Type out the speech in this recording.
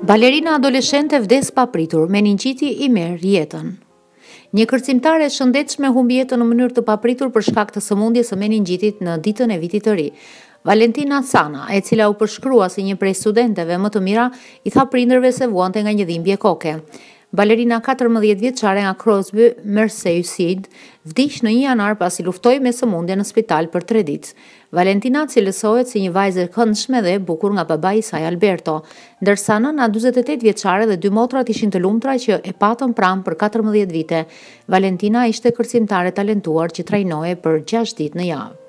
Balerina adoleshente vdes papritur, meningjiti I merr jetën. Një kërcimtare e shëndetshme humbi jetën në mënyrë të papritur për shkak të sëmundjes së meningjitit në ditën e vitit të ri. Valentina Sana, e cila u përshkrua si një prej studenteve më të mira, I tha prindërve se vuante nga një dhimbje koke. Balerina 14 vjeçare nga Crosby, Merseyside, vdiq në 1 janar pasi luftoi me sëmundje në spital për 3 ditë. Valentina cilësohet si një vajzë e këndshme dhe e bukur nga babai I saj Alberto, ndërsa nëna 48 vjeçare dhe 2 motrat ishin të lumtura që e patën pranë për 14 vite. Valentina ishte kërcimtare talentuar që trajnohej për 6 ditë në javë.